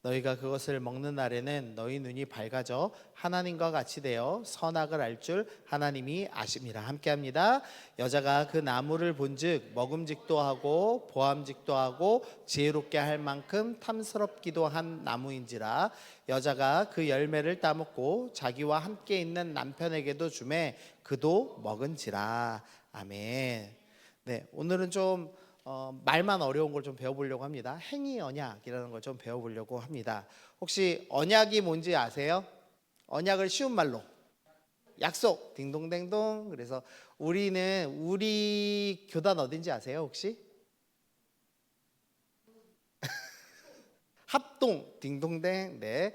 너희가 그것을 먹는 날에는 너희 눈이 밝아져 하나님과 같이 되어 선악을 알 줄 하나님이 아심이라. 함께합니다. 여자가 그 나무를 본즉 먹음직도 하고 보암직도 하고 지혜롭게 할 만큼 탐스럽기도 한 나무인지라. 여자가 그 열매를 따먹고 자기와 함께 있는 남편에게도 주매 그도 먹은지라. 아멘. 네, 오늘은 좀 말만 어려운 걸 좀 배워보려고 합니다. 행위 언약이라는 걸 좀 배워보려고 합니다. 혹시 언약이 뭔지 아세요? 언약을 쉬운 말로 약속, 딩동댕동. 그래서 우리 교단 어딘지 아세요 혹시? 합동, 딩동댕. 네,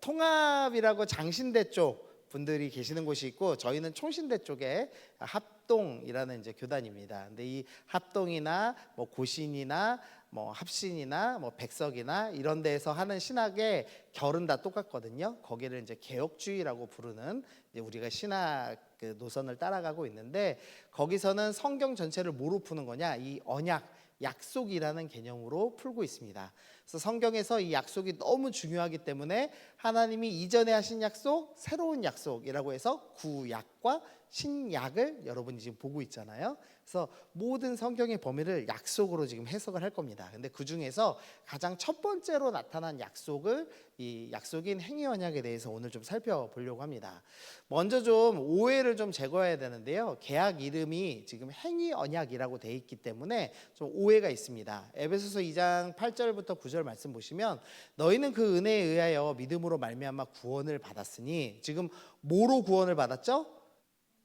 통합이라고 장신대 쪽 분들이 계시는 곳이 있고, 저희는 총신대 쪽에 합동이라는 이제 교단입니다. 근데 이 합동이나 뭐 고신이나 뭐 합신이나 뭐 백석이나 이런 데에서 하는 신학의 결은 다 똑같거든요. 거기를 이제 개혁주의라고 부르는, 이제 우리가 신학 그 노선을 따라가고 있는데, 거기서는 성경 전체를 뭐로 푸는 거냐? 이 언약, 약속이라는 개념으로 풀고 있습니다. 그래서 성경에서 이 약속이 너무 중요하기 때문에 하나님이 이전에 하신 약속, 새로운 약속이라고 해서 구약과 신약을 여러분이 지금 보고 있잖아요. 그래서 모든 성경의 범위를 약속으로 지금 해석을 할 겁니다. 근데 그 중에서 가장 첫 번째로 나타난 약속을, 이 약속인 행위 언약에 대해서 오늘 좀 살펴보려고 합니다. 먼저 좀 오해를 좀 제거해야 되는데요. 계약 이름이 지금 행위 언약이라고 돼 있기 때문에 좀 오해가 있습니다. 에베소서 2장 8절부터 9절 말씀 보시면, 너희는 그 은혜에 의하여 믿음으로 말미암아 구원을 받았으니, 지금 뭐로 구원을 받았죠?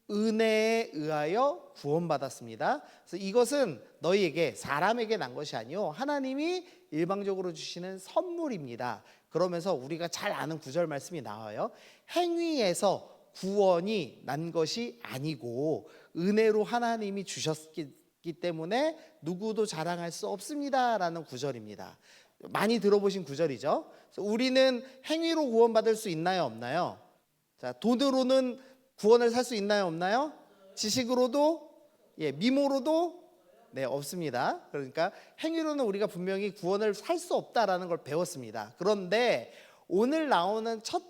은혜에 의하여 구원받았습니다. 그래서 이것은 너희에게, 사람에게 난 것이 아니요 하나님이 일방적으로 주시는 선물입니다. 그러면서 우리가 잘 아는 구절 말씀이 나와요. 행위에서 구원이 난 것이 아니고 은혜로 하나님이 주셨기 때문에 누구도 자랑할 수 없습니다라는 구절입니다. 많이 들어보신 구절이죠. 그래서 우리는 행위로 구원받을 수 있나요, 없나요? 자, 돈으로는 구원을 살 수 있나요, 없나요? 지식으로도, 미모로도, 네, 없습니다. 그러니까 행위로는 우리가 분명히 구원을 살 수 없다라는 걸 배웠습니다. 그런데 오늘 나오는 첫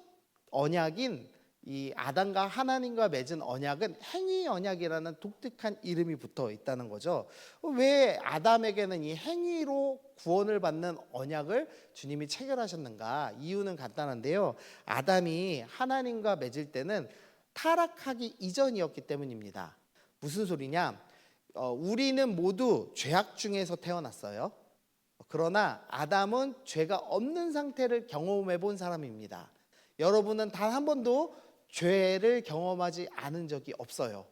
언약인 이 아담과 하나님과 맺은 언약은 행위 언약이라는 독특한 이름이 붙어 있다는 거죠. 왜 아담에게는 이 행위로 구원을 받는 언약을 주님이 체결하셨는가? 이유는 간단한데요. 아담이 하나님과 맺을 때는 타락하기 이전이었기 때문입니다. 무슨 소리냐? 우리는 모두 죄악 중에서 태어났어요. 그러나 아담은 죄가 없는 상태를 경험해 본 사람입니다. 여러분은 단 한 번도 죄를 경험하지 않은 적이 없어요.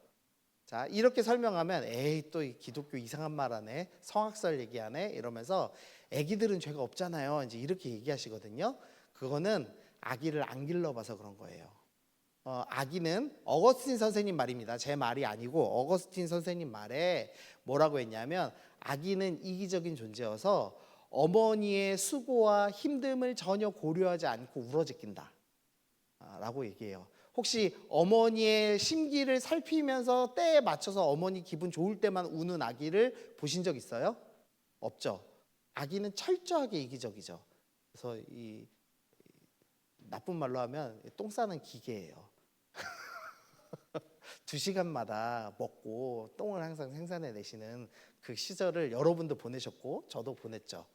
자, 이렇게 설명하면 에이, 또 기독교 이상한 말 하네, 성악설 얘기하네 이러면서, 애기들은 죄가 없잖아요, 이제 이렇게 얘기하시거든요. 그거는 아기를 안 길러봐서 그런 거예요. 아기는, 어거스틴 선생님 말입니다. 제 말이 아니고 어거스틴 선생님 말에 뭐라고 했냐면, 아기는 이기적인 존재여서 어머니의 수고와 힘듦을 전혀 고려하지 않고 울어제낀다 라고 얘기해요. 혹시 어머니의 심기를 살피면서 때에 맞춰서 어머니 기분 좋을 때만 우는 아기를 보신 적 있어요? 없죠. 아기는 철저하게 이기적이죠. 그래서 이 나쁜 말로 하면 똥 싸는 기계예요. 2시간마다 먹고 똥을 항상 생산해내시는 그 시절을 여러분도 보내셨고 저도 보냈죠.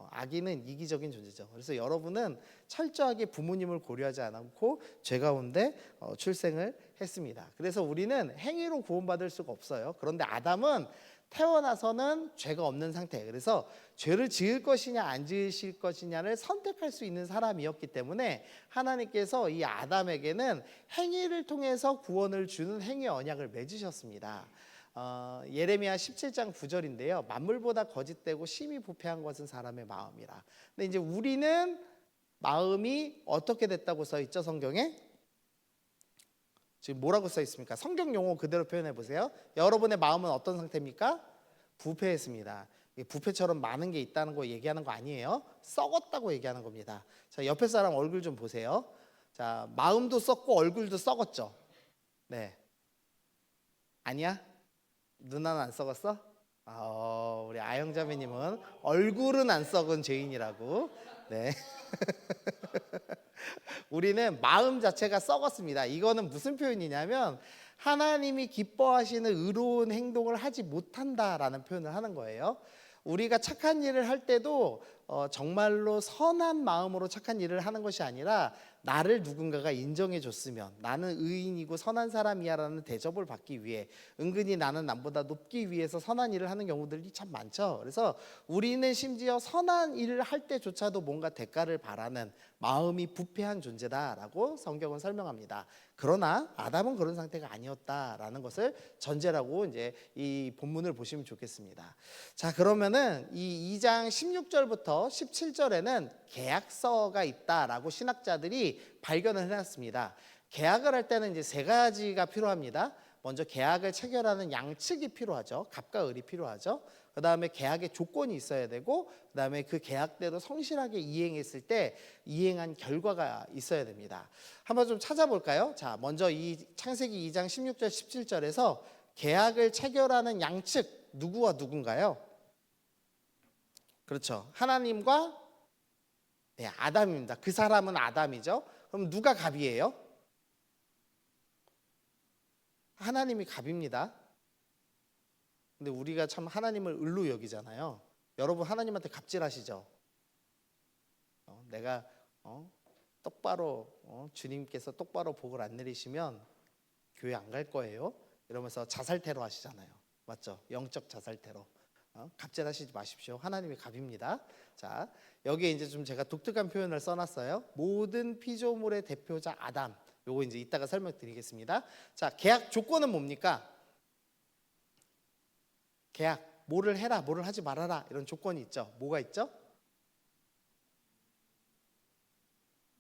아기는 이기적인 존재죠. 그래서 여러분은 철저하게 부모님을 고려하지 않고 죄 가운데 출생을 했습니다. 그래서 우리는 행위로 구원받을 수가 없어요. 그런데 아담은 태어나서는 죄가 없는 상태, 그래서 죄를 지을 것이냐 안 지으실 것이냐를 선택할 수 있는 사람이었기 때문에 하나님께서 이 아담에게는 행위를 통해서 구원을 주는 행위 언약을 맺으셨습니다. 예레미야 17장 9절인데요. 만물보다 거짓되고 심히 부패한 것은 사람의 마음이라. 근데 이제 우리는 마음이 어떻게 됐다고 써 있죠, 성경에? 지금 뭐라고 써 있습니까? 성경 용어 그대로 표현해 보세요. 여러분의 마음은 어떤 상태입니까? 부패했습니다. 부패처럼 많은 게 있다는 거 얘기하는 거 아니에요. 썩었다고 얘기하는 겁니다. 자, 옆에 사람 얼굴 좀 보세요. 자, 마음도 썩고 얼굴도 썩었죠. 네. 아니야? 누나는 안 썩었어? 우리 아영자매님은 얼굴은 안 썩은 죄인이라고. 네. 우리는 마음 자체가 썩었습니다. 이거는 무슨 표현이냐면 하나님이 기뻐하시는 의로운 행동을 하지 못한다라는 표현을 하는 거예요. 우리가 착한 일을 할 때도 정말로 선한 마음으로 착한 일을 하는 것이 아니라 나를 누군가가 인정해 줬으면 나는 의인이고 선한 사람이야라는 대접을 받기 위해 은근히 나는 남보다 높기 위해서 선한 일을 하는 경우들이 참 많죠. 그래서 우리는 심지어 선한 일을 할 때조차도 뭔가 대가를 바라는 마음이 부패한 존재다라고 성경은 설명합니다. 그러나 아담은 그런 상태가 아니었다라는 것을 전제라고 이제 이 본문을 보시면 좋겠습니다. 자, 그러면은 이 2장 16절부터 17절에는 계약서가 있다라고 신학자들이 발견을 해놨습니다. 계약을 할 때는 이제 세 가지가 필요합니다. 먼저 계약을 체결하는 양측이 필요하죠. 갑과 을이 필요하죠. 그 다음에 계약의 조건이 있어야 되고, 그 다음에 그 계약대로 성실하게 이행했을 때 이행한 결과가 있어야 됩니다. 한번 좀 찾아볼까요? 자, 먼저 이 창세기 2장 16절 17절에서 계약을 체결하는 양측 누구와 누군가요? 그렇죠. 하나님과 아담입니다. 그 사람은 아담이죠. 그럼 누가 갑이에요? 하나님이 갑입니다. 근데 우리가 참 하나님을 을로 여기잖아요. 여러분 하나님한테 갑질하시죠? 내가 똑바로 주님께서 똑바로 복을 안 내리시면 교회 안 갈 거예요. 이러면서 자살 테러 하시잖아요. 맞죠? 영적 자살 테러. 갑질하시지 마십시오. 하나님이 갑입니다. 자, 여기에 이제 좀 제가 독특한 표현을 써놨어요. 모든 피조물의 대표자 아담. 요거 이제 이따가 설명드리겠습니다. 자, 계약 조건은 뭡니까? 계약, 뭐를 해라, 뭐를 하지 말아라 이런 조건이 있죠. 뭐가 있죠?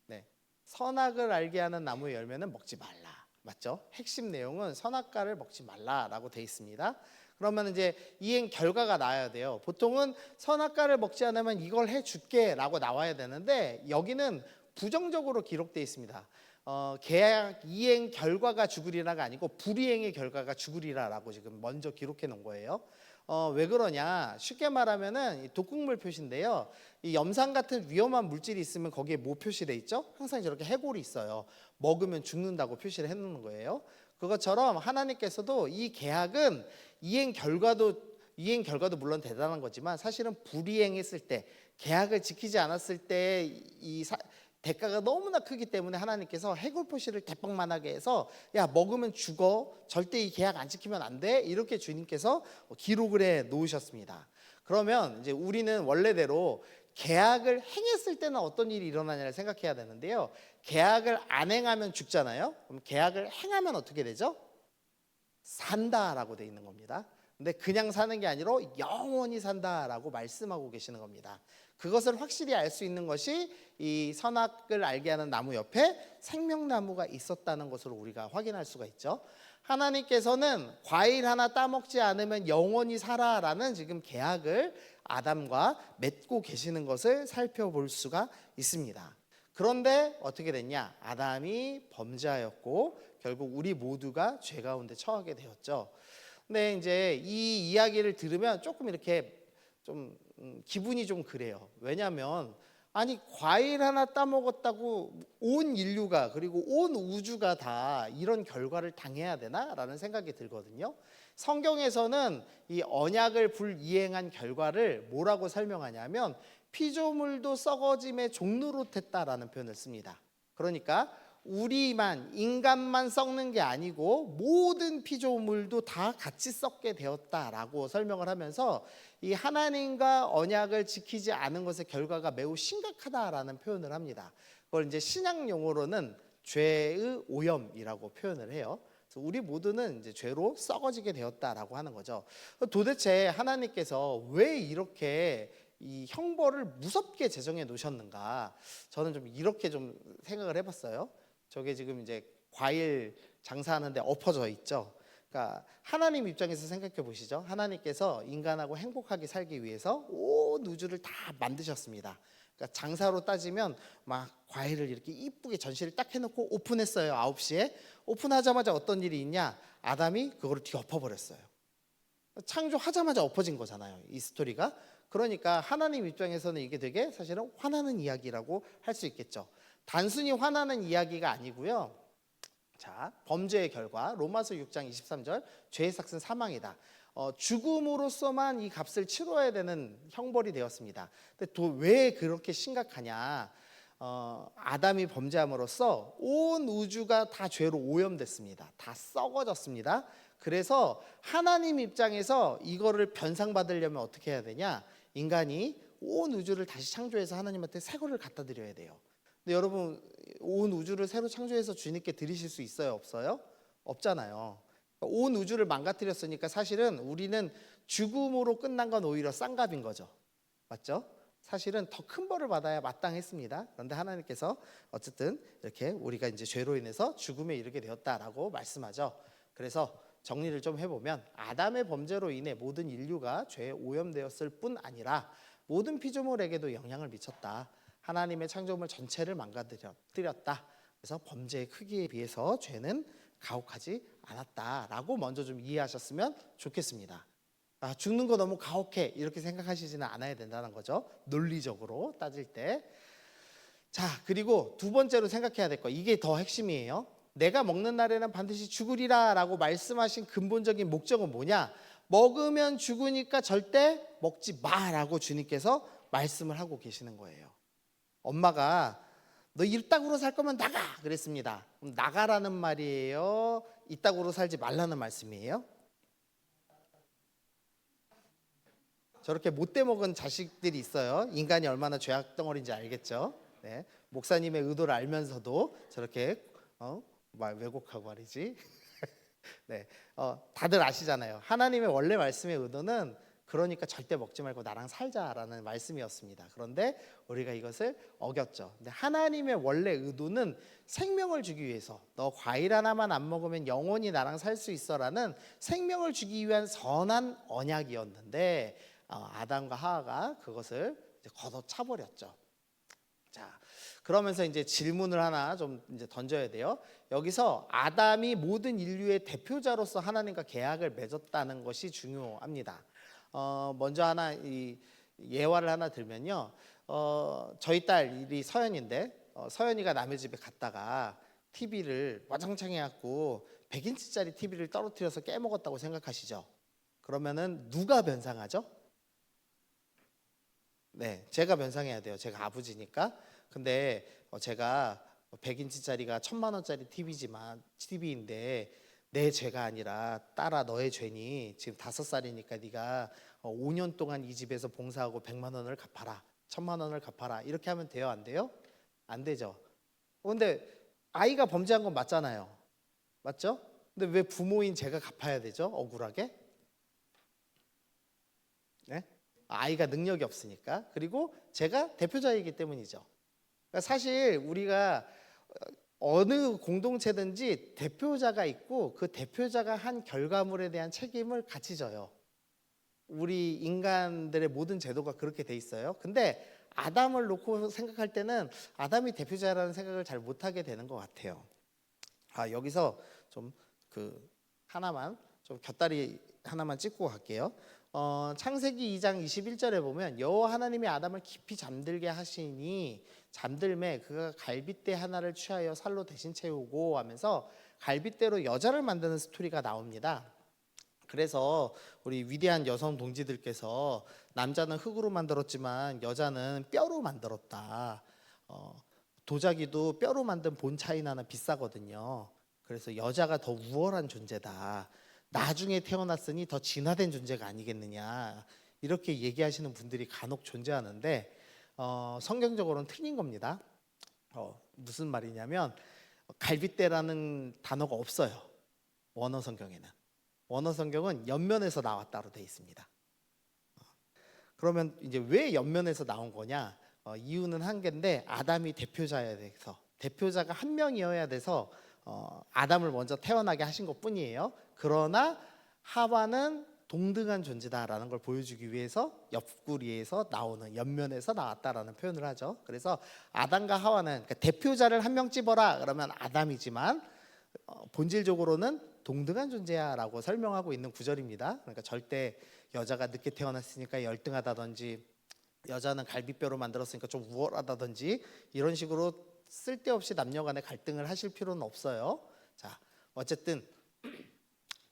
네, 선악을 알게 하는 나무의 열매는 먹지 말라. 맞죠? 핵심 내용은 선악과를 먹지 말라라고 돼 있습니다. 그러면 이제 이행 결과가 나와야 돼요. 보통은 선악과를 먹지 않으면 이걸 해줄게라고 나와야 되는데 여기는 부정적으로 기록되어 있습니다. 계약 이행 결과가 죽으리라가 아니고 불이행의 결과가 죽으리라라고 지금 먼저 기록해 놓은 거예요. 왜 그러냐? 쉽게 말하면은 독극물 표시인데요. 이 염산 같은 위험한 물질이 있으면 거기에 뭐 표시돼 있죠? 항상 저렇게 해골이 있어요. 먹으면 죽는다고 표시를 해놓는 거예요. 그것처럼 하나님께서도 이 계약은 이행 결과도 물론 대단한 거지만 사실은 불이행했을 때 계약을 지키지 않았을 때 대가가 너무나 크기 때문에 하나님께서 해골 표시를 대빵만하게 해서 야 먹으면 죽어 절대 이 계약 안 지키면 안 돼 이렇게 주님께서 기록을 해 놓으셨습니다. 그러면 이제 우리는 원래대로 계약을 행했을 때는 어떤 일이 일어나냐를 생각해야 되는데요. 계약을 안 행하면 죽잖아요. 그럼 계약을 행하면 어떻게 되죠? 산다라고 돼 있는 겁니다. 근데 그냥 사는 게 아니라 영원히 산다라고 말씀하고 계시는 겁니다. 그것을 확실히 알 수 있는 것이 이 선악을 알게 하는 나무 옆에 생명나무가 있었다는 것으로 우리가 확인할 수가 있죠. 하나님께서는 과일 하나 따먹지 않으면 영원히 살아라는 지금 계약을 아담과 맺고 계시는 것을 살펴볼 수가 있습니다. 그런데 어떻게 됐냐? 아담이 범죄하였고 결국 우리 모두가 죄 가운데 처하게 되었죠. 근데 이제 이 이야기를 들으면 조금 이렇게 좀 기분이 좀 그래요. 왜냐하면 아니 과일 하나 따먹었다고 온 인류가 그리고 온 우주가 다 이런 결과를 당해야 되나라는 생각이 들거든요. 성경에서는 이 언약을 불이행한 결과를 뭐라고 설명하냐면 피조물도 썩어짐의 종노릇했다라는 표현을 씁니다. 그러니까 우리만 인간만 썩는 게 아니고 모든 피조물도 다 같이 썩게 되었다라고 설명을 하면서 이 하나님과 언약을 지키지 않은 것의 결과가 매우 심각하다라는 표현을 합니다. 그걸 이제 신약 용어로는 죄의 오염이라고 표현을 해요. 그래서 우리 모두는 이제 죄로 썩어지게 되었다라고 하는 거죠. 도대체 하나님께서 왜 이렇게 이 형벌을 무섭게 제정해 놓으셨는가? 저는 좀 이렇게 좀 생각을 해봤어요. 저게 지금 이제 과일 장사하는데 엎어져 있죠. 그러니까 하나님 입장에서 생각해 보시죠. 하나님께서 인간하고 행복하게 살기 위해서 온 우주를 다 만드셨습니다. 그러니까 장사로 따지면 막 과일을 이렇게 이쁘게 전시를 딱 해놓고 오픈했어요. 9시에 오픈하자마자 어떤 일이 있냐? 아담이 그거를 뒤엎어버렸어요. 창조하자마자 엎어진 거잖아요. 이 스토리가. 그러니까 하나님 입장에서는 이게 되게 사실은 화나는 이야기라고 할 수 있겠죠. 단순히 화나는 이야기가 아니고요. 자, 범죄의 결과 로마서 6장 23절 죄의 삭은 사망이다. 죽음으로써만 이 값을 치러야 되는 형벌이 되었습니다. 근데 또 왜 그렇게 심각하냐? 아담이 범죄함으로써 온 우주가 다 죄로 오염됐습니다. 다 썩어졌습니다. 그래서 하나님 입장에서 이거를 변상받으려면 어떻게 해야 되냐? 인간이 온 우주를 다시 창조해서 하나님한테 새 거를 갖다 드려야 돼요. 근데 여러분, 온 우주를 새로 창조해서 주님께 드리실 수 있어요, 없어요? 없잖아요. 온 우주를 망가뜨렸으니까 사실은 우리는 죽음으로 끝난 건 오히려 쌍값인 거죠. 맞죠? 사실은 더 큰 벌을 받아야 마땅했습니다. 그런데 하나님께서 어쨌든 이렇게 우리가 이제 죄로 인해서 죽음에 이르게 되었다라고 말씀하죠. 그래서 정리를 좀 해보면 아담의 범죄로 인해 모든 인류가 죄에 오염되었을 뿐 아니라 모든 피조물에게도 영향을 미쳤다. 하나님의 창조물 전체를 망가뜨렸다. 그래서 범죄의 크기에 비해서 죄는 가혹하지 않았다라고 먼저 좀 이해하셨으면 좋겠습니다. 죽는 거 너무 가혹해 이렇게 생각하시지는 않아야 된다는 거죠. 논리적으로 따질 때. 자, 그리고 두 번째로 생각해야 될 거, 이게 더 핵심이에요. 내가 먹는 날에는 반드시 죽으리라 라고 말씀하신 근본적인 목적은 뭐냐? 먹으면 죽으니까 절대 먹지 마라고 주님께서 말씀을 하고 계시는 거예요. 엄마가 너 이따구로 살 거면 나가 그랬습니다. 그럼 나가라는 말이에요? 이따구로 살지 말라는 말씀이에요? 저렇게 못돼 먹은 자식들이 있어요. 인간이 얼마나 죄악덩어리인지 알겠죠? 네. 목사님의 의도를 알면서도 저렇게 왜곡하고 말이지. 네, 다들 아시잖아요. 하나님의 원래 말씀의 의도는 그러니까 절대 먹지 말고 나랑 살자라는 말씀이었습니다. 그런데 우리가 이것을 어겼죠. 근데 하나님의 원래 의도는 생명을 주기 위해서, 너 과일 하나만 안 먹으면 영원히 나랑 살 수 있어라는 생명을 주기 위한 선한 언약이었는데 아담과 하와가 그것을 이제 걷어차 버렸죠. 자, 그러면서 이제 질문을 하나 좀 이제 던져야 돼요. 여기서 아담이 모든 인류의 대표자로서 하나님과 계약을 맺었다는 것이 중요합니다. 먼저 하나 이 예화를 하나 들면요. 저희 딸이 서연인데 서연이가 남의 집에 갔다가 TV를 와장창 해갖고 100인치짜리 TV를 떨어뜨려서 깨먹었다고 생각하시죠? 그러면은 누가 변상하죠? 네, 제가 변상해야 돼요. 제가 아버지니까. 근데 제가 100인치짜리가 1000만 원짜리 TV인데 내 죄가 아니라 딸아 너의 죄니 지금 5살이니까 네가 5년 동안 이 집에서 봉사하고 100만 원을 갚아라, 1000만 원을 갚아라 이렇게 하면 돼요, 안 돼요? 안 되죠. 근데 아이가 범죄한 건 맞잖아요. 맞죠? 근데 왜 부모인 제가 갚아야 되죠? 억울하게? 네? 아이가 능력이 없으니까. 그리고 제가 대표자이기 때문이죠. 그러니까 사실 우리가 어느 공동체든지 대표자가 있고 그 대표자가 한 결과물에 대한 책임을 같이 져요. 우리 인간들의 모든 제도가 그렇게 돼 있어요. 근데 아담을 놓고 생각할 때는 아담이 대표자라는 생각을 잘 못하게 되는 것 같아요. 여기서 좀 하나만 좀 곁다리 하나만 찍고 갈게요. 창세기 2장 21절에 보면 여호와 하나님이 아담을 깊이 잠들게 하시니 잠들매 그가 갈빗대 하나를 취하여 살로 대신 채우고 하면서 갈빗대로 여자를 만드는 스토리가 나옵니다. 그래서 우리 위대한 여성 동지들께서 남자는 흙으로 만들었지만 여자는 뼈로 만들었다. 도자기도 뼈로 만든 본 차이나는 비싸거든요. 그래서 여자가 더 우월한 존재다. 나중에 태어났으니 더 진화된 존재가 아니겠느냐 이렇게 얘기하시는 분들이 간혹 존재하는데 성경적으로는 틀린 겁니다. 무슨 말이냐면 갈빗대라는 단어가 없어요. 원어 성경에는. 원어 성경은 옆면에서 나왔다로 되어 있습니다. 그러면 이제 왜 옆면에서 나온 거냐? 이유는 한 개인데 아담이 대표자여야 돼서 대표자가 한 명이어야 돼서 아담을 먼저 태어나게 하신 것뿐이에요. 그러나 하와는 동등한 존재다라는 걸 보여주기 위해서 옆구리에서 나오는 옆면에서 나왔다라는 표현을 하죠. 그래서 아담과 하와는 그러니까 대표자를 한 명 집어라 그러면 아담이지만 본질적으로는 동등한 존재야라고 설명하고 있는 구절입니다. 그러니까 절대 여자가 늦게 태어났으니까 열등하다든지, 여자는 갈비뼈로 만들었으니까 좀 우월하다든지, 이런 식으로 쓸데없이 남녀 간에 갈등을 하실 필요는 없어요. 자, 어쨌든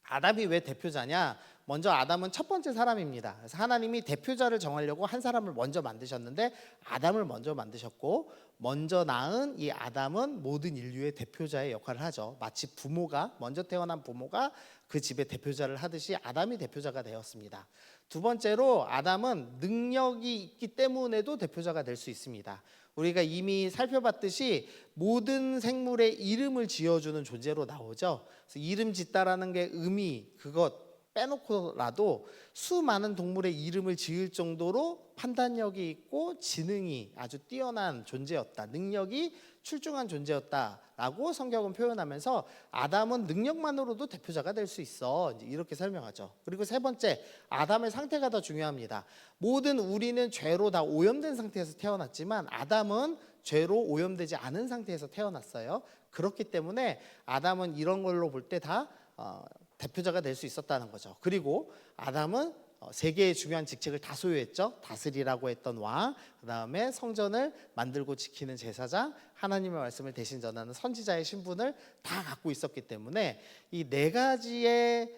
아담이 왜 대표자냐? 먼저 아담은 첫 번째 사람입니다. 그래서 하나님이 대표자를 정하려고 한 사람을 먼저 만드셨는데 아담을 먼저 만드셨고, 먼저 낳은 이 아담은 모든 인류의 대표자의 역할을 하죠. 마치 부모가, 먼저 태어난 부모가 그 집의 대표자를 하듯이 아담이 대표자가 되었습니다. 두 번째로 아담은 능력이 있기 때문에도 대표자가 될 수 있습니다. 우리가 이미 살펴봤듯이 모든 생물의 이름을 지어주는 존재로 나오죠. 그래서 이름 짓다라는 게 의미, 그것 빼놓고라도 수많은 동물의 이름을 지을 정도로 판단력이 있고 지능이 아주 뛰어난 존재였다, 능력이 출중한 존재였다라고 성경은 표현하면서 아담은 능력만으로도 대표자가 될 수 있어, 이렇게 설명하죠. 그리고 세 번째, 아담의 상태가 더 중요합니다. 모든 우리는 죄로 다 오염된 상태에서 태어났지만 아담은 죄로 오염되지 않은 상태에서 태어났어요. 그렇기 때문에 아담은 이런 걸로 볼 때 다 대표자가 될 수 있었다는 거죠. 그리고 아담은 세 개의 중요한 직책을 다 소유했죠. 다스리라고 했던 왕, 그다음에 성전을 만들고 지키는 제사장, 하나님의 말씀을 대신 전하는 선지자의 신분을 다 갖고 있었기 때문에 이 네 가지의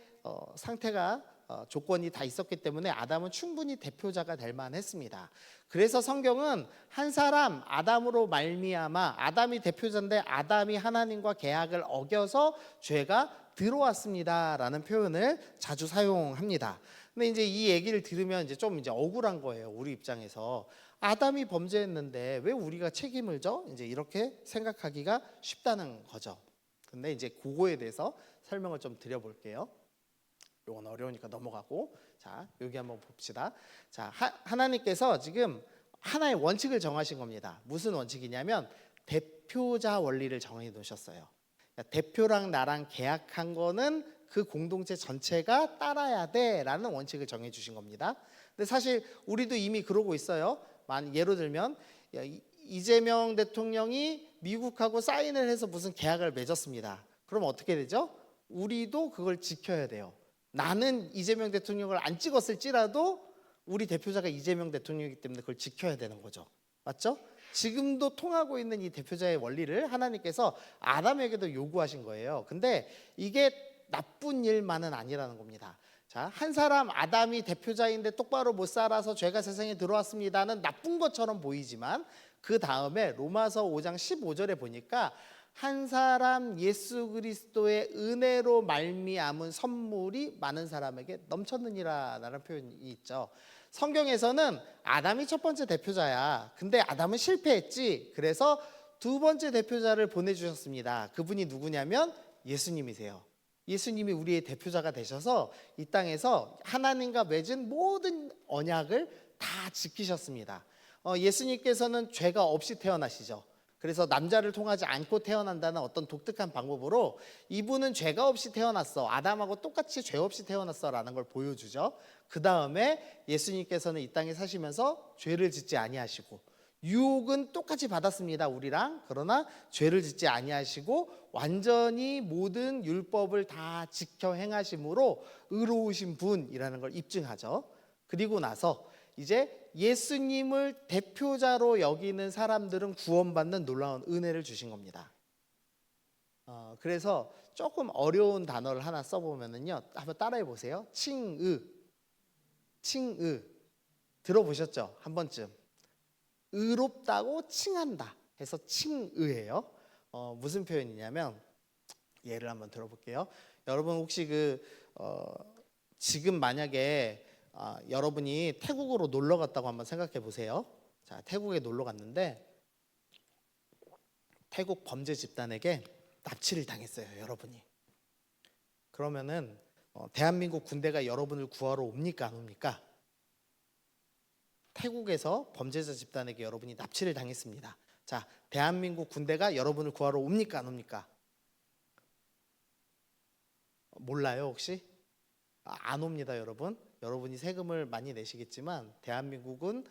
상태가 조건이 다 있었기 때문에 아담은 충분히 대표자가 될 만했습니다. 그래서 성경은 한 사람 아담으로 말미암아, 아담이 대표자인데 아담이 하나님과 계약을 어겨서 죄가 들어왔습니다라는 표현을 자주 사용합니다. 근데 이제 이 얘기를 들으면 좀 억울한 거예요. 우리 입장에서 아담이 범죄했는데 왜 우리가 책임을 져? 이렇게 생각하기가 쉽다는 거죠. 근데 이제 그거에 대해서 설명을 좀 드려볼게요. 이건 어려우니까 넘어가고, 자, 여기 한번 봅시다. 자, 하나님께서 지금 하나의 원칙을 정하신 겁니다. 무슨 원칙이냐면 대표자 원리를 정해 놓으셨어요. 대표랑 나랑 계약한 거는 그 공동체 전체가 따라야 돼라는 원칙을 정해 주신 겁니다. 근데 사실 우리도 이미 그러고 있어요. 예를 들면 이재명 대통령이 미국하고 사인을 해서 무슨 계약을 맺었습니다. 그럼 어떻게 되죠? 우리도 그걸 지켜야 돼요. 나는 이재명 대통령을 안 찍었을지라도 우리 대표자가 이재명 대통령이기 때문에 그걸 지켜야 되는 거죠. 맞죠? 지금도 통하고 있는 이 대표자의 원리를 하나님께서 아담에게도 요구하신 거예요. 근데 이게 나쁜 일만은 아니라는 겁니다. 자, 한 사람 아담이 대표자인데 똑바로 못 살아서 죄가 세상에 들어왔습니다는 나쁜 것처럼 보이지만, 그 다음에 로마서 5장 15절에 보니까 한 사람 예수 그리스도의 은혜로 말미암은 선물이 많은 사람에게 넘쳤느니라라는 표현이 있죠. 성경에서는 아담이 첫 번째 대표자야. 근데 아담은 실패했지. 그래서 두 번째 대표자를 보내주셨습니다. 그분이 누구냐면 예수님이세요. 예수님이 우리의 대표자가 되셔서 이 땅에서 하나님과 맺은 모든 언약을 다 지키셨습니다. 예수님께서는 죄가 없이 태어나시죠. 그래서 남자를 통하지 않고 태어난다는 어떤 독특한 방법으로 이분은 죄가 없이 태어났어, 아담하고 똑같이 죄 없이 태어났어 라는 걸 보여주죠. 그 다음에 예수님께서는 이 땅에 사시면서 죄를 짓지 아니하시고, 유혹은 똑같이 받았습니다, 우리랑. 그러나 죄를 짓지 아니하시고 완전히 모든 율법을 다 지켜 행하심으로 의로우신 분이라는 걸 입증하죠. 그리고 나서 이제 예수님을 대표자로 여기는 사람들은 구원받는 놀라운 은혜를 주신 겁니다. 그래서 조금 어려운 단어를 하나 써보면은요, 한번 따라해 보세요. 칭의. 들어보셨죠? 한 번쯤. 의롭다고 칭한다 해서 칭의예요. 무슨 표현이냐면, 예를 한번 들어볼게요. 여러분 혹시 지금 만약에 여러분이 태국으로 놀러 갔다고 한번 생각해 보세요. 자, 태국에 놀러 갔는데 태국 범죄 집단에게 납치를 당했어요, 여러분이. 그러면은 대한민국 군대가 여러분을 구하러 옵니까, 안 옵니까? 태국에서 범죄자 집단에게 여러분이 납치를 당했습니다. 자, 대한민국 군대가 여러분을 구하러 옵니까, 안 옵니까? 몰라요, 혹시? 안 옵니다, 여러분. 여러분이 세금을 많이 내시겠지만 대한민국은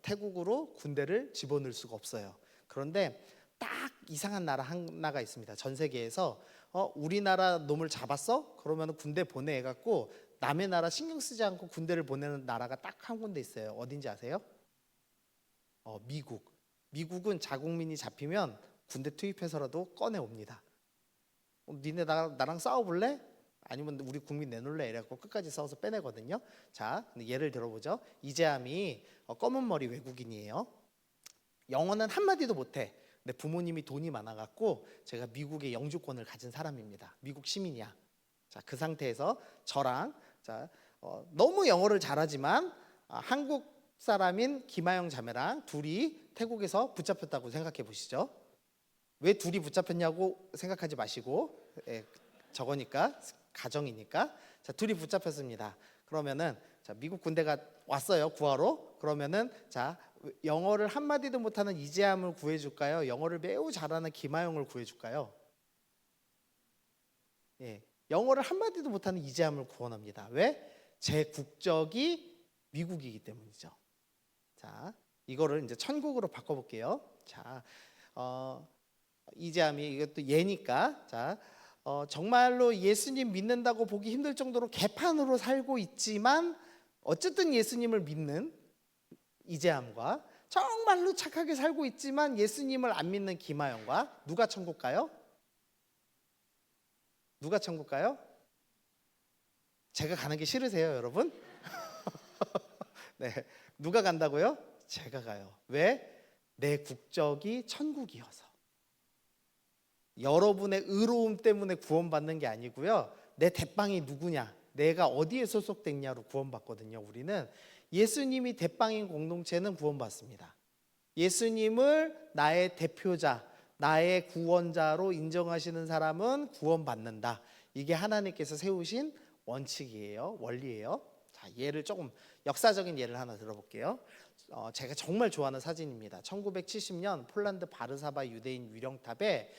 태국으로 군대를 집어넣을 수가 없어요. 그런데 딱 이상한 나라 하나가 있습니다. 전 세계에서 우리나라 놈을 잡았어? 그러면 군대 보내갖고 남의 나라 신경 쓰지 않고 군대를 보내는 나라가 딱 한 군데 있어요. 어딘지 아세요? 미국. 미국은 자국민이 잡히면 군대 투입해서라도 꺼내 옵니다. 니네 나랑 싸워볼래? 아니면 우리 국민 내놓을래? 이래갖고 끝까지 싸워서 빼내거든요. 자, 예를 들어보죠. 이재함이 검은 머리 외국인이에요. 영어는 한마디도 못해. 근데 부모님이 돈이 많아갖고 제가 미국의 영주권을 가진 사람입니다. 미국 시민이야. 자, 그 상태에서 저랑 너무 영어를 잘하지만 한국 사람인 김하영 자매랑 둘이 태국에서 붙잡혔다고 생각해 보시죠. 왜 둘이 붙잡혔냐고 생각하지 마시고, 저거니까 가정이니까. 자, 둘이 붙잡혔습니다. 그러면은 미국 군대가 왔어요, 구하러. 그러면은 영어를 한마디도 못하는 이재함을 구해줄까요? 영어를 매우 잘하는 김하영을 구해줄까요? 영어를 한마디도 못하는 이재함을 구원합니다. 왜? 제 국적이 미국이기 때문이죠. 자, 이거를 이제 천국으로 바꿔볼게요. 자, 이재함이 이것도 예니까. 자, 정말로 예수님 믿는다고 보기 힘들 정도로 개판으로 살고 있지만 어쨌든 예수님을 믿는 이재함과 정말로 착하게 살고 있지만 예수님을 안 믿는 김하영과 누가 천국 가요? 누가 천국 가요? 제가 가는 게 싫으세요, 여러분? 네, 누가 간다고요? 제가 가요. 왜? 내 국적이 천국이어서. 여러분의 의로움 때문에 구원받는 게 아니고요. 내 대빵이 누구냐, 내가 어디에 소속됐냐로 구원받거든요. 우리는 예수님이 대빵인 공동체는 구원받습니다. 예수님을 나의 대표자, 나의 구원자로 인정하시는 사람은 구원받는다. 이게 하나님께서 세우신 원칙이에요. 원리예요. 자, 예를 조금 역사적인 예를 하나 들어볼게요. 제가 정말 좋아하는 사진입니다. 1970년 폴란드 바르사바 유대인 위령탑에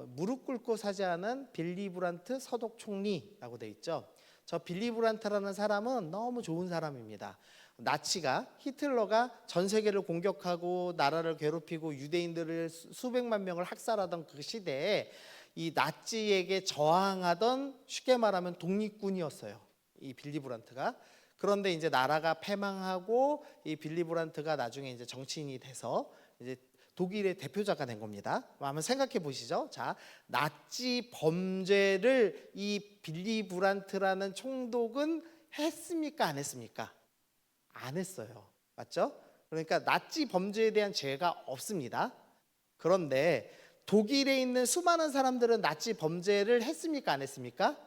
무릎 꿇고 사죄하는 빌리 브란트 서독 총리라고 돼 있죠. 저 빌리 브란트라는 사람은 너무 좋은 사람입니다. 나치가, 히틀러가 전 세계를 공격하고 나라를 괴롭히고 유대인들을 수백만 명을 학살하던 그 시대에 이 나치에게 저항하던, 쉽게 말하면 독립군이었어요, 이 빌리 브란트가. 그런데 이제 나라가 패망하고 이 빌리 브란트가 나중에 이제 정치인이 돼서 이제 독일의 대표자가 된 겁니다. 한번 생각해 보시죠. 자, 나치 범죄를 이 빌리 브란트라는 총독은 했습니까? 안 했습니까? 안 했어요. 맞죠? 그러니까 나치 범죄에 대한 죄가 없습니다. 그런데 독일에 있는 수많은 사람들은 나치 범죄를 했습니까? 안 했습니까?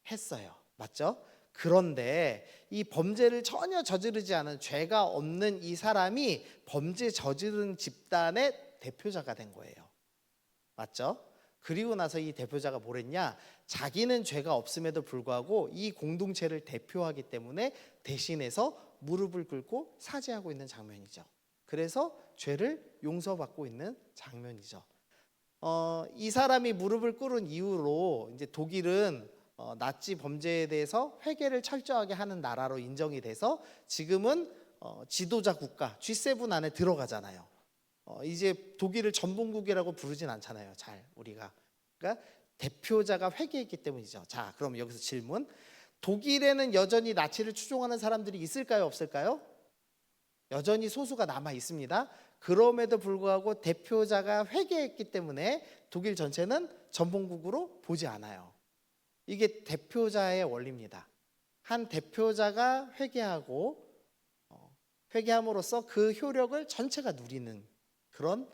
했어요. 맞죠? 그런데 이 범죄를 전혀 저지르지 않은, 죄가 없는 이 사람이 범죄 저지른 집단의 대표자가 된 거예요. 맞죠? 그리고 나서 이 대표자가 뭘 했냐? 자기는 죄가 없음에도 불구하고 이 공동체를 대표하기 때문에 대신해서 무릎을 꿇고 사죄하고 있는 장면이죠. 그래서 죄를 용서받고 있는 장면이죠. 이 사람이 무릎을 꿇은 이후로 이제 독일은 나치 범죄에 대해서 회개를 철저하게 하는 나라로 인정이 돼서 지금은 지도자 국가 G7 안에 들어가잖아요. 이제 독일을 전범국이라고 부르진 않잖아요. 잘 우리가. 그러니까 대표자가 회개했기 때문이죠. 자, 그럼 여기서 질문. 독일에는 여전히 나치를 추종하는 사람들이 있을까요? 없을까요? 여전히 소수가 남아 있습니다. 그럼에도 불구하고 대표자가 회개했기 때문에 독일 전체는 전범국으로 보지 않아요. 이게 대표자의 원리입니다. 한 대표자가 회개함으로써 그 효력을 전체가 누리는 그런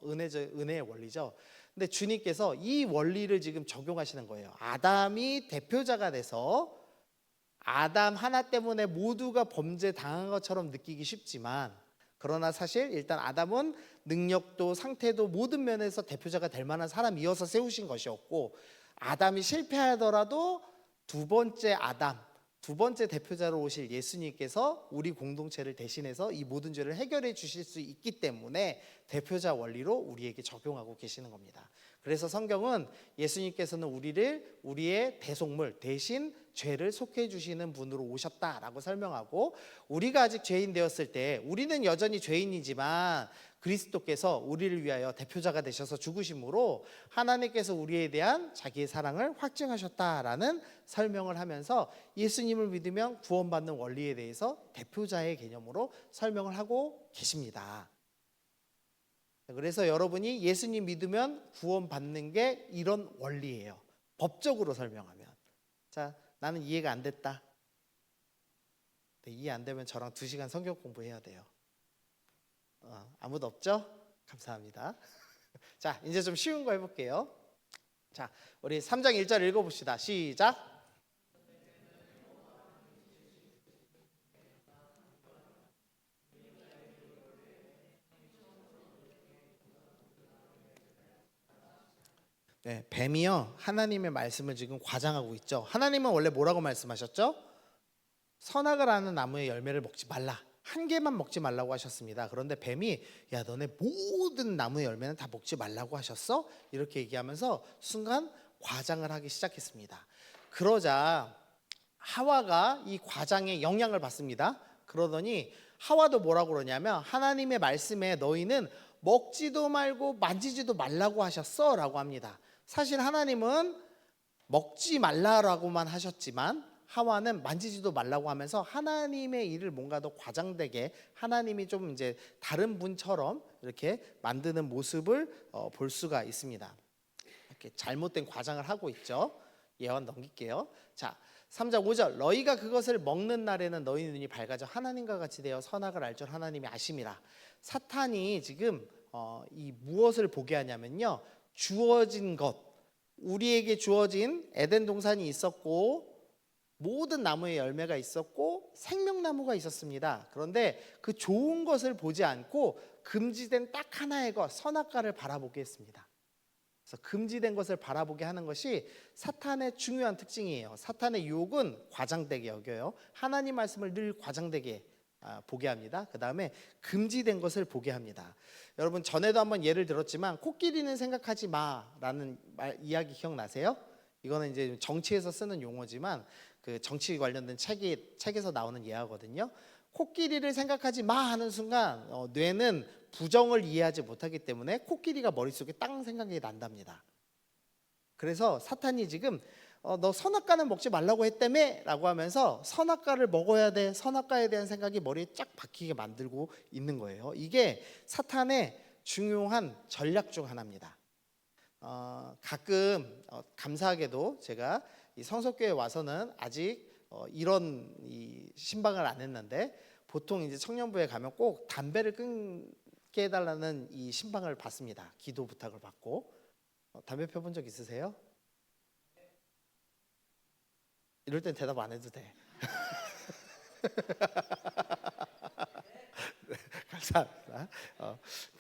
은혜의 원리죠. 근데 주님께서 이 원리를 지금 적용하시는 거예요. 아담이 대표자가 돼서 아담 하나 때문에 모두가 범죄 당한 것처럼 느끼기 쉽지만, 그러나 사실 일단 아담은 능력도 상태도 모든 면에서 대표자가 될 만한 사람이어서 세우신 것이었고, 아담이 실패하더라도 두 번째 아담, 두 번째 대표자로 오실 예수님께서 우리 공동체를 대신해서 이 모든 죄를 해결해 주실 수 있기 때문에 대표자 원리로 우리에게 적용하고 계시는 겁니다. 그래서 성경은 예수님께서는 우리를 우리의 대속물 대신 죄를 속해 주시는 분으로 오셨다라고 설명하고, 우리가 아직 죄인 되었을 때 우리는 여전히 죄인이지만 그리스도께서 우리를 위하여 대표자가 되셔서 죽으심으로 하나님께서 우리에 대한 자기의 사랑을 확증하셨다라는 설명을 하면서 예수님을 믿으면 구원받는 원리에 대해서 대표자의 개념으로 설명을 하고 계십니다. 그래서 여러분이 예수님 믿으면 구원받는 게 이런 원리예요. 법적으로 설명하면. 자, 나는 이해가 안 됐다. 이해 안 되면 저랑 2시간 성경 공부해야 돼요. 아무도 없죠? 감사합니다. 자, 이제 좀 쉬운 거 해볼게요. 자, 우리 3장 1절 읽어봅시다. 시작. 네, 뱀이요 하나님의 말씀을 지금 과장하고 있죠. 하나님은 원래 뭐라고 말씀하셨죠? 선악을 아는 나무의 열매를 먹지 말라. 한 개만 먹지 말라고 하셨습니다. 그런데 뱀이 야 너네 모든 나무의 열매는 다 먹지 말라고 하셨어? 이렇게 얘기하면서 순간 과장을 하기 시작했습니다. 그러자 하와가 이 과장의 영향을 받습니다. 그러더니 하와도 뭐라고 그러냐면 하나님의 말씀에 너희는 먹지도 말고 만지지도 말라고 하셨어 라고 합니다. 사실 하나님은 먹지 말라라고만 하셨지만 하와는 만지지도 말라고 하면서 하나님의 일을 뭔가 더 과장되게 하나님이 좀 이제 다른 분처럼 이렇게 만드는 모습을 볼 수가 있습니다. 이렇게 잘못된 과장을 하고 있죠. 예언 넘길게요. 자, 3장 5절 너희가 그것을 먹는 날에는 너희 눈이 밝아져 하나님과 같이 되어 선악을 알 줄 하나님이 아심이라. 사탄이 지금 이 무엇을 보게 하냐면요. 주어진 것, 우리에게 주어진 에덴 동산이 있었고 모든 나무의 열매가 있었고 생명나무가 있었습니다. 그런데 그 좋은 것을 보지 않고 금지된 딱 하나의 것, 선악과를 바라보게 했습니다. 그래서 금지된 것을 바라보게 하는 것이 사탄의 중요한 특징이에요. 사탄의 유혹은 과장되게 여겨요. 하나님 말씀을 늘 과장되게 보게 합니다. 그 다음에 금지된 것을 보게 합니다. 여러분 전에도 한번 예를 들었지만 코끼리는 생각하지 마라는 이야기 기억나세요? 이거는 이제 정치에서 쓰는 용어지만 그 정치 관련된 책에서 나오는 예화거든요. 코끼리를 생각하지 마 하는 순간 뇌는 부정을 이해하지 못하기 때문에 코끼리가 머릿속에 땅 생각이 난답니다. 그래서 사탄이 지금 너 선악과는 먹지 말라고 했다며 라고 하면서 선악과를 먹어야 돼, 선악과에 대한 생각이 머리에 쫙 박히게 만들고 있는 거예요. 이게 사탄의 중요한 전략 중 하나입니다. 가끔 감사하게도 제가 이 성석교에 와서는 아직 이런 이 신방을 안 했는데 보통 이제 청년부에 가면 꼭 담배를 끊게 해달라는 이 신방을 받습니다. 기도 부탁을 받고. 담배 펴본 적 있으세요? 이럴 땐 대답 안 해도 돼. 네, 감사합니다.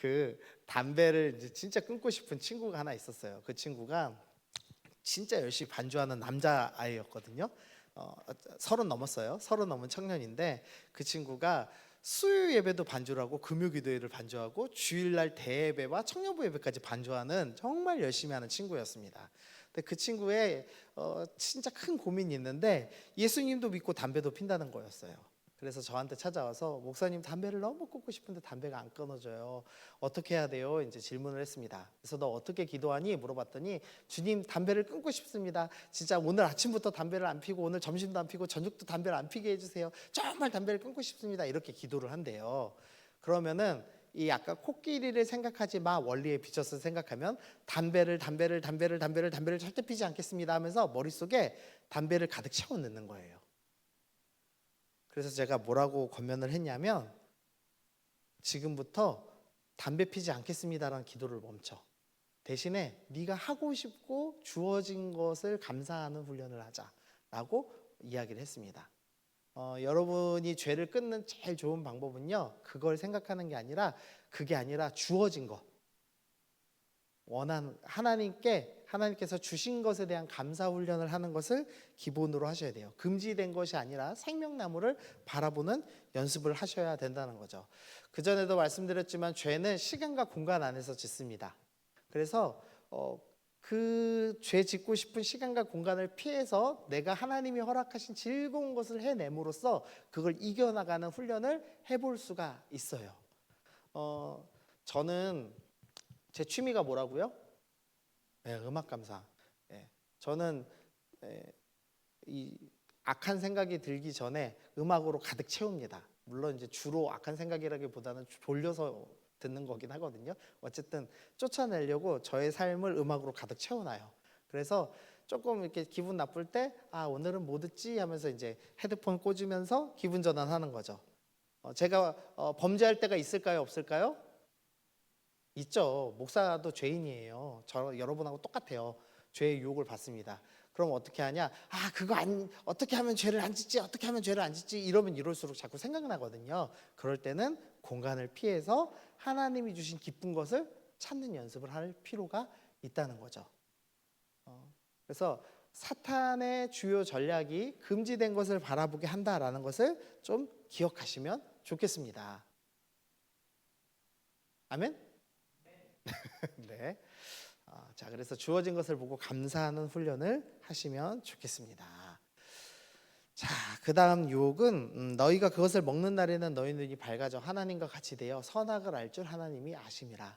그 담배를 이제 진짜 끊고 싶은 친구가 하나 있었어요. 그 친구가 진짜 열심히 반주하는 남자 아이였거든요. 30 넘었어요. 30 넘은 청년인데 그 친구가 수요 예배도 반주를 하고 금요 기도회를 반주하고 주일날 대예배와 청년부 예배까지 반주하는 정말 열심히 하는 친구였습니다. 근데 그 친구의 진짜 큰 고민이 있는데 예수님도 믿고 담배도 핀다는 거였어요. 그래서 저한테 찾아와서 목사님 담배를 너무 끊고 싶은데 담배가 안 끊어져요. 어떻게 해야 돼요? 이제 질문을 했습니다. 그래서 너 어떻게 기도하니? 물어봤더니 주님 담배를 끊고 싶습니다. 진짜 오늘 아침부터 담배를 안 피고 오늘 점심도 안 피고 저녁도 담배를 안 피게 해주세요. 정말 담배를 끊고 싶습니다. 이렇게 기도를 한대요. 그러면은 이 아까 코끼리를 생각하지 마 원리에 비춰서 생각하면 담배를 절대 피지 않겠습니다 하면서 머릿속에 담배를 가득 채워 넣는 거예요. 그래서 제가 뭐라고 권면을 했냐면 지금부터 담배 피지 않겠습니다라는 기도를 멈춰. 대신에 네가 하고 싶고 주어진 것을 감사하는 훈련을 하자라고 이야기를 했습니다. 여러분이 죄를 끊는 제일 좋은 방법은요. 그걸 생각하는 게 아니라 그게 아니라 주어진 것. 원하는 하나님께서 주신 것에 대한 감사 훈련을 하는 것을 기본으로 하셔야 돼요. 금지된 것이 아니라 생명나무를 바라보는 연습을 하셔야 된다는 거죠. 그 전에도 말씀드렸지만 죄는 시간과 공간 안에서 짓습니다. 그래서 그 죄 짓고 싶은 시간과 공간을 피해서 내가 하나님이 허락하신 즐거운 것을 해냄으로써 그걸 이겨나가는 훈련을 해볼 수가 있어요. 저는 제 취미가 뭐라고요? 네, 음악 감상. 예, 저는 이 악한 생각이 들기 전에 음악으로 가득 채웁니다. 물론 이제 주로 악한 생각이라기보다는 졸려서 듣는 거긴 하거든요. 어쨌든 쫓아내려고 저의 삶을 음악으로 가득 채워놔요. 그래서 조금 이렇게 기분 나쁠 때, 오늘은 뭐 듣지 하면서 이제 헤드폰 꽂으면서 기분 전환하는 거죠. 제가 범죄할 때가 있을까요, 없을까요? 있죠. 목사도 죄인이에요. 여러분하고 똑같아요. 죄의 유혹을 받습니다. 그럼 어떻게 하냐? 어떻게 하면 죄를 안 짓지? 어떻게 하면 죄를 안 짓지? 이러면 이럴수록 자꾸 생각나거든요. 그럴 때는 공간을 피해서 하나님이 주신 기쁜 것을 찾는 연습을 할 필요가 있다는 거죠. 그래서 사탄의 주요 전략이 금지된 것을 바라보게 한다라는 것을 좀 기억하시면 좋겠습니다. 아멘? 네. 자, 그래서 주어진 것을 보고 감사하는 훈련을 하시면 좋겠습니다. 자, 그 다음 유혹은 너희가 그것을 먹는 날에는 너희 눈이 밝아져 하나님과 같이 되어 선악을 알 줄 하나님이 아심이라.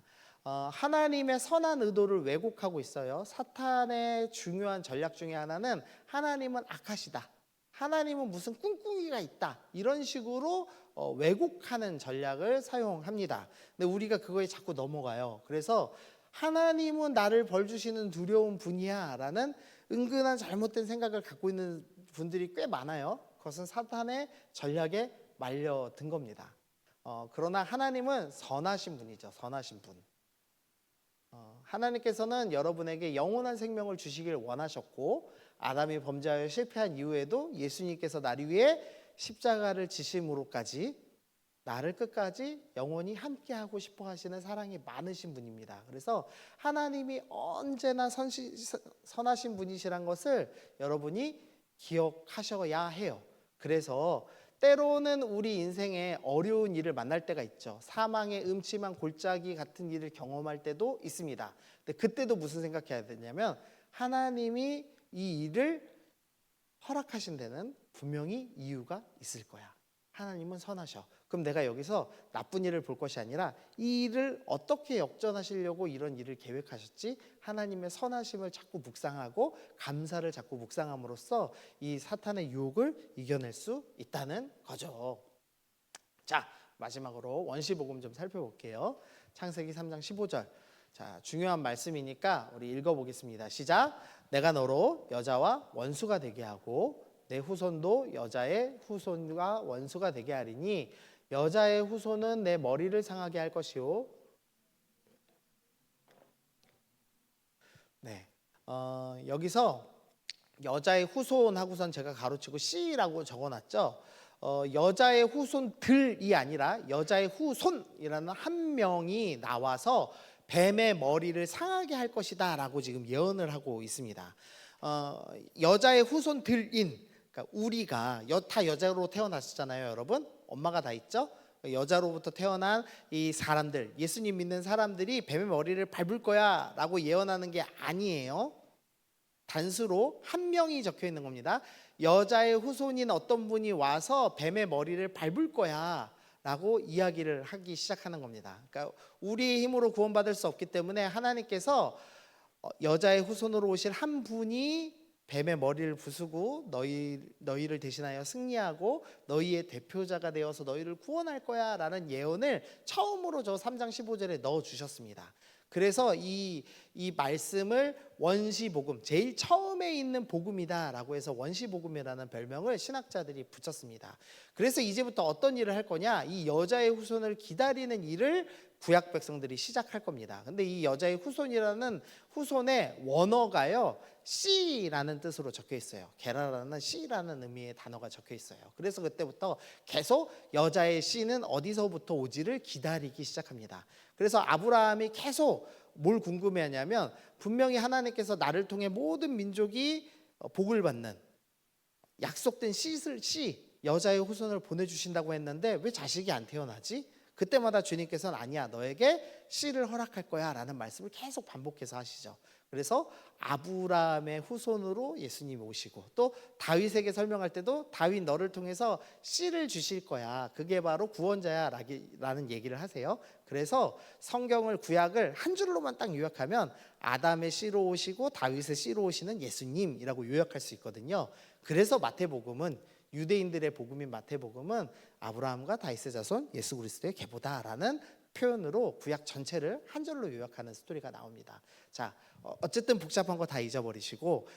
하나님의 선한 의도를 왜곡하고 있어요. 사탄의 중요한 전략 중에 하나는 하나님은 악하시다, 하나님은 무슨 꿍꿍이가 있다, 이런 식으로 왜곡하는 전략을 사용합니다. 근데 우리가 그거에 자꾸 넘어가요. 그래서 하나님은 나를 벌 주시는 두려운 분이야 라는 은근한 잘못된 생각을 갖고 있는 분들이 꽤 많아요. 그것은 사탄의 전략에 말려든 겁니다. 그러나 하나님은 선하신 분이죠. 선하신 분. 하나님께서는 여러분에게 영원한 생명을 주시길 원하셨고, 아담이 범죄하여 실패한 이후에도 예수님께서 나를 위해 십자가를 지심으로까지 나를 끝까지 영원히 함께하고 싶어 하시는 사랑이 많으신 분입니다. 그래서 하나님이 언제나 선하신 분이시란 것을 여러분이 기억하셔야 해요. 그래서 때로는 우리 인생에 어려운 일을 만날 때가 있죠. 사망의 음침한 골짜기 같은 일을 경험할 때도 있습니다. 근데 그때도 무슨 생각해야 되냐면, 하나님이 이 일을 허락하신 데는 분명히 이유가 있을 거야. 하나님은 선하셔. 그럼 내가 여기서 나쁜 일을 볼 것이 아니라 이 일을 어떻게 역전하시려고 이런 일을 계획하셨지? 하나님의 선하심을 자꾸 묵상하고 감사를 자꾸 묵상함으로써 이 사탄의 유혹을 이겨낼 수 있다는 거죠. 자, 마지막으로 원시복음 좀 살펴볼게요. 창세기 3장 15절. 자, 중요한 말씀이니까 우리 읽어보겠습니다. 시작. 내가 너로 여자와 원수가 되게 하고 내 후손도 여자의 후손과 원수가 되게 하리니 여자의 후손은 내 머리를 상하게 할 것이요. 네, 여기서 여자의 후손 하고선 제가 가로치고 씨라고 적어놨죠. 여자의 후손들이 아니라 여자의 후손이라는 한 명이 나와서 뱀의 머리를 상하게 할 것이다 라고 지금 예언을 하고 있습니다. 여자의 후손들인, 그러니까 우리가 다 여자로 태어났었잖아요, 여러분. 엄마가 다 있죠. 여자로부터 태어난 이 사람들, 예수님 믿는 사람들이 뱀의 머리를 밟을 거야 라고 예언하는 게 아니에요. 단수로 한 명이 적혀 있는 겁니다. 여자의 후손인 어떤 분이 와서 뱀의 머리를 밟을 거야 라고 이야기를 하기 시작하는 겁니다. 그러니까 우리의 힘으로 구원받을 수 없기 때문에 하나님께서 여자의 후손으로 오실 한 분이 뱀의 머리를 부수고 너희를 대신하여 승리하고 너희의 대표자가 되어서 너희를 구원할 거야 라는 예언을 처음으로 저 3장 15절에 넣어주셨습니다. 그래서 이 말씀을 원시복음, 제일 처음에 있는 복음이다 라고 해서 원시복음이라는 별명을 신학자들이 붙였습니다. 그래서 이제부터 어떤 일을 할 거냐, 이 여자의 후손을 기다리는 일을 구약 백성들이 시작할 겁니다. 근데 이 여자의 후손이라는 후손의 원어가요, 씨라는 뜻으로 적혀 있어요. 게라라는 씨라는 의미의 단어가 적혀 있어요. 그래서 그때부터 계속 여자의 씨는 어디서부터 오지를 기다리기 시작합니다. 그래서 아브라함이 계속 뭘 궁금해하냐면, 분명히 하나님께서 나를 통해 모든 민족이 복을 받는 약속된 씨 여자의 후손을 보내주신다고 했는데 왜 자식이 안 태어나지? 그때마다 주님께서는 아니야, 너에게 씨를 허락할 거야 라는 말씀을 계속 반복해서 하시죠. 그래서 아브라함의 후손으로 예수님이 오시고, 또 다윗에게 설명할 때도 다윗 너를 통해서 씨를 주실 거야, 그게 바로 구원자야 라는 얘기를 하세요. 그래서 성경을 구약을 한 줄로만 딱 요약하면 아담의 씨로 오시고 다윗의 씨로 오시는 예수님이라고 요약할 수 있거든요. 그래서 마태복음은 유대인들의 복음인 마태복음은 아브라함과 다윗의 자손 예수 그리스도의 계보다라는 표현으로 구약 전체를 한 절로 요약하는 스토리가 나옵니다. 자, 어쨌든 복잡한 거 다 잊어버리시고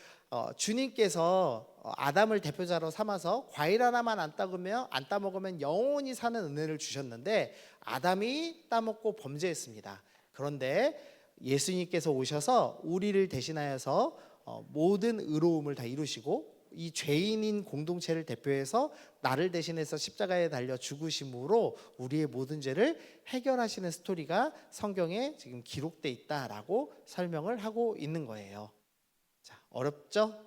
주님께서 아담을 대표자로 삼아서 과일 하나만 안 따먹으면 영원히 사는 은혜를 주셨는데 아담이 따먹고 범죄했습니다. 그런데 예수님께서 오셔서 우리를 대신하여서 모든 의로움을 다 이루시고 이 죄인인 공동체를 대표해서 나를 대신해서 십자가에 달려 죽으심으로 우리의 모든 죄를 해결하시는 스토리가 성경에 지금 기록돼 있다라고 설명을 하고 있는 거예요. 자, 어렵죠?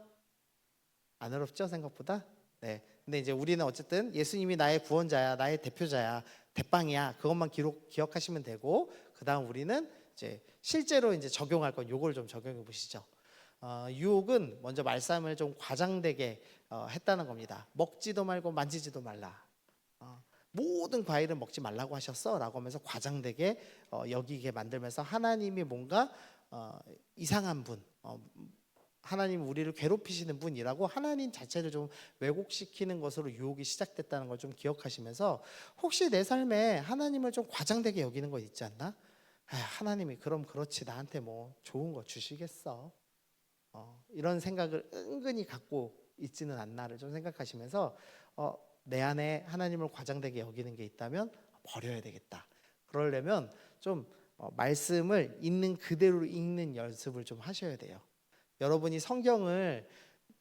안 어렵죠? 생각보다? 네. 근데 이제 우리는 어쨌든 예수님이 나의 구원자야, 나의 대표자야, 대빵이야. 그것만 기억하시면 되고, 그다음 우리는 이제 실제로 이제 적용할 건 요걸 좀 적용해 보시죠. 유혹은 먼저 말씀을 좀 과장되게 했다는 겁니다. 먹지도 말고 만지지도 말라. 모든 과일은 먹지 말라고 하셨어 라고 하면서 과장되게 여기게 만들면서 하나님이 뭔가 이상한 분, 하나님 우리를 괴롭히시는 분이라고 하나님 자체를 좀 왜곡시키는 것으로 유혹이 시작됐다는 걸 좀 기억하시면서 혹시 내 삶에 하나님을 좀 과장되게 여기는 거 있지 않나? 하나님이 그럼 그렇지 나한테 뭐 좋은 거 주시겠어? 이런 생각을 은근히 갖고 있지는 않나를 좀 생각하시면서 내 안에 하나님을 과장되게 여기는 게 있다면 버려야 되겠다. 그러려면 좀 말씀을 있는 그대로 읽는 연습을 좀 하셔야 돼요. 여러분이 성경을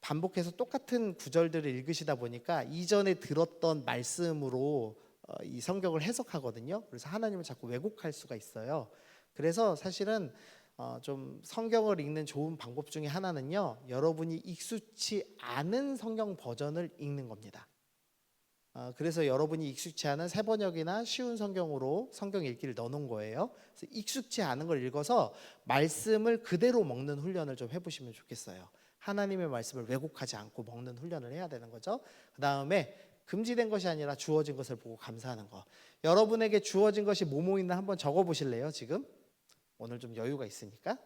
반복해서 똑같은 구절들을 읽으시다 보니까 이전에 들었던 말씀으로 이 성경을 해석하거든요. 그래서 하나님을 자꾸 왜곡할 수가 있어요. 그래서 사실은 좀 성경을 읽는 좋은 방법 중에 하나는요, 여러분이 익숙치 않은 성경 버전을 읽는 겁니다. 그래서 여러분이 익숙치 않은 새 번역이나 쉬운 성경으로 성경 읽기를 넣어놓은 거예요. 그래서 익숙치 않은 걸 읽어서 말씀을 그대로 먹는 훈련을 좀 해보시면 좋겠어요. 하나님의 말씀을 왜곡하지 않고 먹는 훈련을 해야 되는 거죠. 그 다음에 금지된 것이 아니라 주어진 것을 보고 감사하는 거. 여러분에게 주어진 것이 뭐뭐 있나 한번 적어보실래요? 지금 오늘 좀 여유가 있으니까.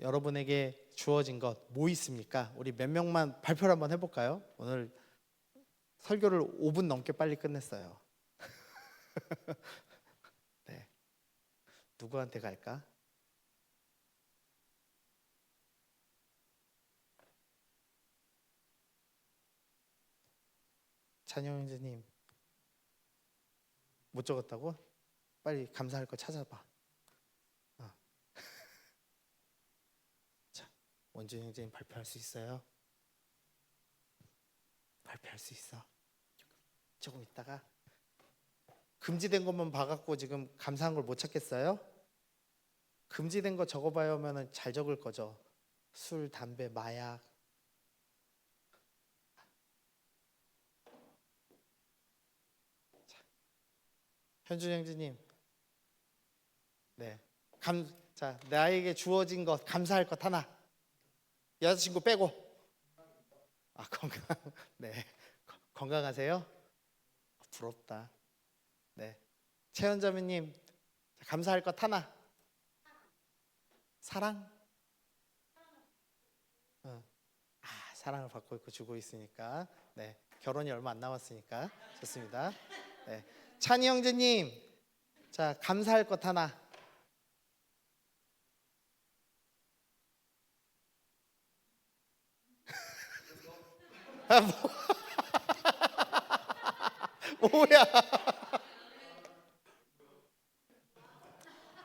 여러분에게 주어진 것 뭐 있습니까? 우리 몇 명만 발표를 한번 해볼까요? 오늘 설교를 5분 넘게 빨리 끝냈어요. 네, 누구한테 갈까? 찬영 형제님 못 적었다고? 빨리 감사할 거 찾아봐. 자, 원준 형제님 발표할 수 있어요? 발표할 수 있어. 조금 있다가 금지된 것만 봐갖고 지금 감사한 걸 못 찾겠어요? 금지된 거 적어봐야 하면은 잘 적을 거죠. 술, 담배, 마약. 자, 현준 형제님, 네, 자, 나에게 주어진 것 감사할 것 하나. 여자친구 빼고. 건강. 네, 건강하세요? 부럽다. 네, 최현자매님 감사할 것 하나. 사랑. 사랑을 받고 있고 주고 있으니까. 네, 결혼이 얼마 안 남았으니까 좋습니다. 네, 찬이 형제님, 자 감사할 것 하나. 뭐야?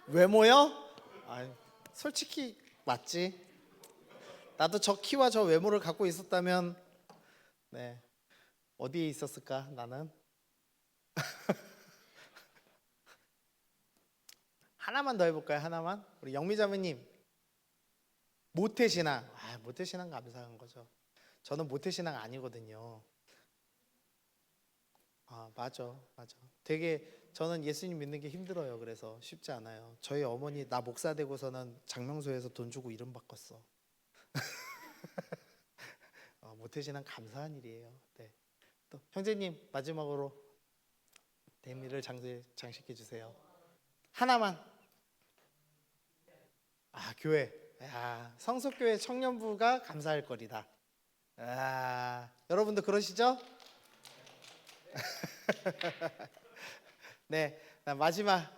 외모요? 솔직히 맞지. 나도 저 키와 저 외모를 갖고 있었다면, 네, 어디에 있었을까? 나는 하나만 더 해볼까요? 하나만. 우리 영미자매님, 모태신앙. 모태신앙 감사한 거죠. 저는 모태신앙 아니거든요. 맞아. 되게 저는 예수님 믿는 게 힘들어요. 그래서 쉽지 않아요. 저희 어머니 나 목사 되고서는 장명소에서 돈 주고 이름 바꿨어. 모태신앙 감사한 일이에요. 네. 또 형제님 마지막으로 대미를 장식해 주세요. 하나만. 아, 교회. 야, 성속교회 청년부가 감사할 거리다. 아, 여러분도 그러시죠? 네, 마지막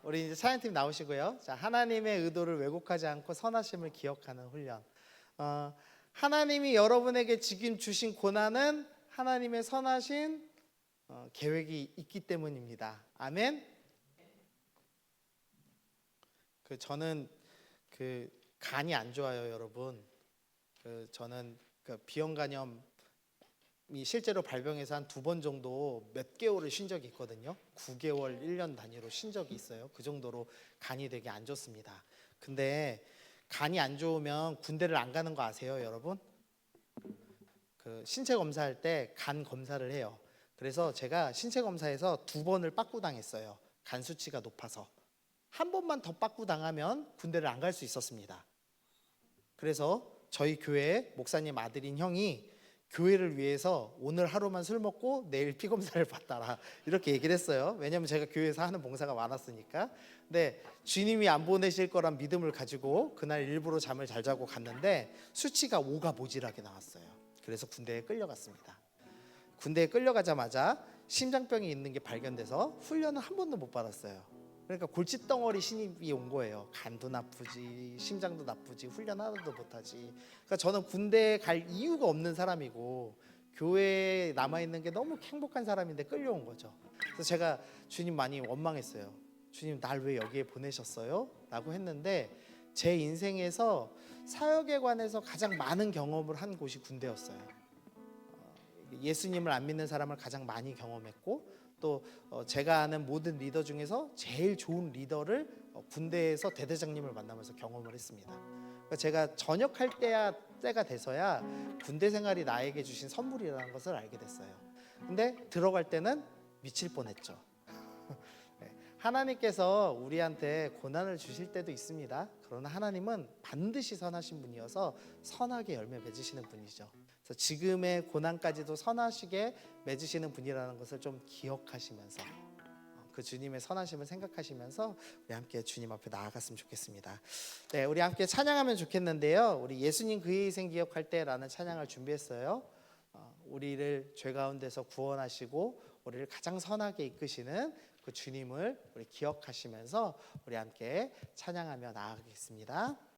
우리 이제 사연팀 나오시고요. 자, 하나님의 의도를 왜곡하지 않고 선하심을 기억하는 훈련. 하나님이 여러분에게 지금 주신 고난은 하나님의 선하신 계획이 있기 때문입니다. 아멘. 저는 간이 안 좋아요, 여러분. 저는 비형간염 이 실제로 발병해서 한 2번 정도 몇 개월을 쉰 적이 있거든요. 9개월, 1년 단위로 쉰 적이 있어요. 그 정도로 간이 되게 안 좋습니다. 근데 간이 안 좋으면 군대를 안 가는 거 아세요, 여러분? 신체 검사할 때 간 검사를 해요. 그래서 제가 신체 검사에서 2번을 빠꾸 당했어요. 간 수치가 높아서. 한 번만 더 빠꾸 당하면 군대를 안 갈 수 있었습니다. 그래서 저희 교회 목사님 아들인 형이 교회를 위해서 오늘 하루만 술 먹고 내일 피 검사를 받아라 이렇게 얘기를 했어요. 왜냐하면 제가 교회에서 하는 봉사가 많았으니까. 근데 주님이 안 보내실 거란 믿음을 가지고 그날 일부러 잠을 잘 자고 갔는데 수치가 5가 모질하게 나왔어요. 그래서 군대에 끌려갔습니다. 군대에 끌려가자마자 심장병이 있는 게 발견돼서 훈련을 한 번도 못 받았어요. 그러니까 골칫덩어리 신입이 온 거예요. 간도 나쁘지, 심장도 나쁘지, 훈련 하나도 못하지. 그러니까 저는 군대에 갈 이유가 없는 사람이고 교회에 남아있는 게 너무 행복한 사람인데 끌려온 거죠. 그래서 제가 주님 많이 원망했어요. 주님 날 왜 여기에 보내셨어요? 라고 했는데 제 인생에서 사역에 관해서 가장 많은 경험을 한 곳이 군대였어요. 예수님을 안 믿는 사람을 가장 많이 경험했고 또 제가 아는 모든 리더 중에서 제일 좋은 리더를 군대에서 대대장님을 만나면서 경험을 했습니다. 그러니까 제가 전역할 때가 돼서야 군대 생활이 나에게 주신 선물이라는 것을 알게 됐어요. 근데 들어갈 때는 미칠 뻔했죠. 하나님께서 우리한테 고난을 주실 때도 있습니다. 그러나 하나님은 반드시 선하신 분이어서 선하게 열매 맺으시는 분이죠. 그래서 지금의 고난까지도 선하시게 맺으시는 분이라는 것을 좀 기억하시면서 그 주님의 선하심을 생각하시면서 우리 함께 주님 앞에 나아갔으면 좋겠습니다. 네, 우리 함께 찬양하면 좋겠는데요. 우리 예수님 그의 희생 기억할 때라는 찬양을 준비했어요. 우리를 죄 가운데서 구원하시고 우리를 가장 선하게 이끄시는 그 주님을 우리 기억하시면서 우리 함께 찬양하며 나아가겠습니다.